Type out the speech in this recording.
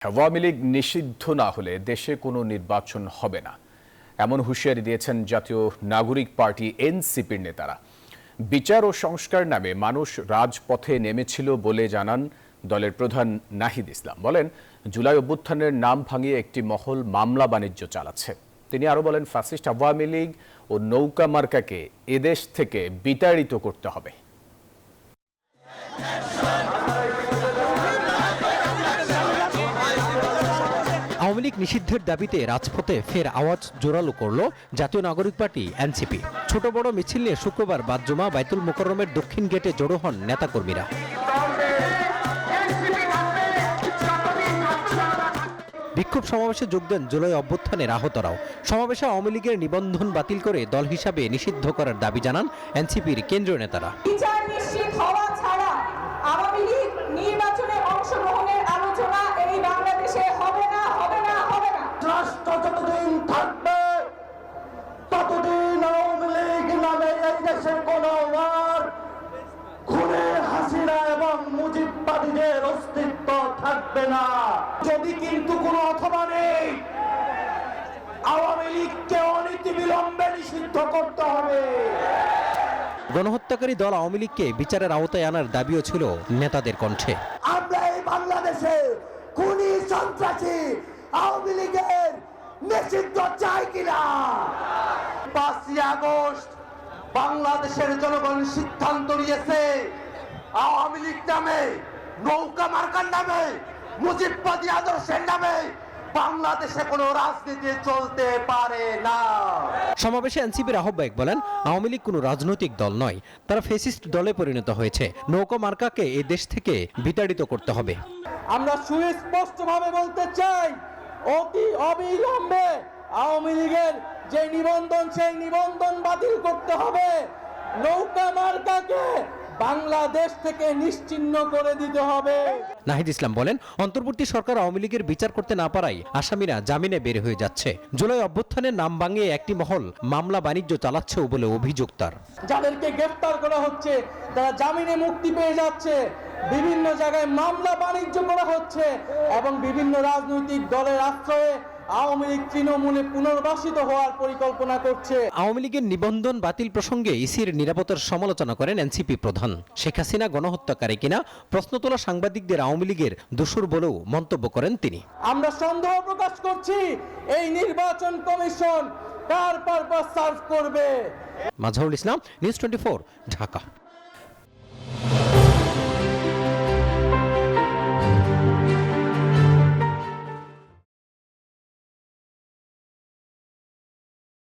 আওয়ামী লীগ নিষিদ্ধ না হলে দেশে কোনো নির্বাচন হবে না, এমন হুঁশিয়ারি দিয়েছেন জাতীয় নাগরিক পার্টি এনসিপির নেতারা। বিচার ও সংস্কার নামে মানুষ রাজপথে নেমেছিল বলে জানান দলের প্রধান নাহিদ ইসলাম। বলেন, জুলাই অভ্যুত্থানের নাম ভাঙিয়ে একটি মহল মামলা বাণিজ্য চালাচ্ছে। তিনি আরও বলেন, ফ্যাসিস্ট আওয়ামী লীগ ও নৌকা মার্কাকে এদেশ থেকে বিতাড়িত করতে হবে। আওয়ামী লীগ নিষিদ্ধের দাবিতে রাজপথে ফের আওয়াজ জোরালো করল জাতীয় নাগরিক পার্টি এনসিপি। ছোট বড় মিছিল নিয়ে শুক্রবার বাদ-জুমা বাইতুল মোকাররমের দক্ষিণ গেটে জড়ো হন নেতাকর্মীরা। বিক্ষোভ সমাবেশে যোগ দেন জুলাই অভ্যুত্থানের আহতরাও। সমাবেশে আওয়ামী লীগের নিবন্ধন বাতিল করে দল হিসাবে নিষিদ্ধ করার দাবি জানান এনসিপির কেন্দ্রীয় নেতারা। বিচার নিশ্চিত হওয়া ছাড়া আওয়ামী লীগ নির্বাচনে অংশগ্রহণের আলোচনা এই বাংলাদেশে হবে না, হবে না, হবে না। রাষ্ট্র যতদিন থাকবে ততদিন আওয়ামী লীগ নামে এই দেশের কোনো খুনে হাসিনা এবং মুজিববাদীদের অস্তিত্ব থাকবে না। যদি কিন্তু কোনো অথবা নেই, আওয়ামী লীগকে অনতিবিলম্বে নিষিদ্ধ করতে হবে। গণহত্যাকারী দল আওয়ামী লীগকে বিচারের আওতায় আনার দাবিও ছিল নেতাদের কণ্ঠে। আমরা এই বাংলাদেশে খুনি সন্ত্রাসী আওয়ামী লীগের নিষিদ্ধ চাই কিনা। 5ই আগস্ট বাংলাদেশের জনগণ সিদ্ধান্ত নিয়েছে, আওয়ামী লীগ নামে, নৌকা মার্কার নামে, মুজিববাদী আদর্শের নামে বাংলাদেশে কোনো রাজনীতি চলতে পারে না। সমাবেশে এনসিপির আহ্বায়ক বলেন, আওয়ামী লীগ কোনো রাজনৈতিক দল নয়, তারা ফ্যাসিস্ট দলে পরিণত হয়েছে। নৌকা মার্কাকে এই দেশ থেকে বিতাড়িত করতে হবে। আমরা সুস্পষ্টভাবে বলতে চাই, অতি অবিলম্বে আওয়ামী লীগের যে নিবন্ধন, সেই নিবন্ধন বাতিল করতে হবে। নৌকা মার্কাকে বাংলাদেশ থেকে নিশ্চিহ্ন করে দিতে হবে। নাহিদ ইসলাম বলেন, অন্তর্বর্তী সরকার আওয়ামী লীগের বিচার করতে না পারায় আসামিরা জামিনে বের হয়ে যাচ্ছে। জুলাই অভ্যুত্থানের নাম ভাঙিয়ে একটি মহল মামলা বাণিজ্য চালাচ্ছেও বলে অভিযোগ তার। যাদেরকে গ্রেফতার করা হচ্ছে তারা জামিনে মুক্তি পেয়ে যাচ্ছে, বিভিন্ন জায়গায় মামলা বাণিজ্য করা হচ্ছে এবং বিভিন্ন রাজনৈতিক দলের আশ্রয়ে আওয়ামী লীগ তৃণমূলে পুনর্বাসিত হওয়ার পরিকল্পনা করছে। আওয়ামী লীগের নিবন্ধন বাতিল প্রসঙ্গে ইসির নিরাপত্তার সমালোচনা করেন এনসিপি প্রধান। শেখ হাসিনা গণহত্যাকারী কিনা প্রশ্ন তোলা সাংবাদিকদের আওয়ামী লীগের দোসর বলেও মন্তব্য করেন তিনি। আমরা সন্দেহ প্রকাশ করছি, এই নির্বাচন কমিশন কার পারপাস সার্ভ করবে। মাজহারুল ইসলাম, নিউজ 24, ঢাকা।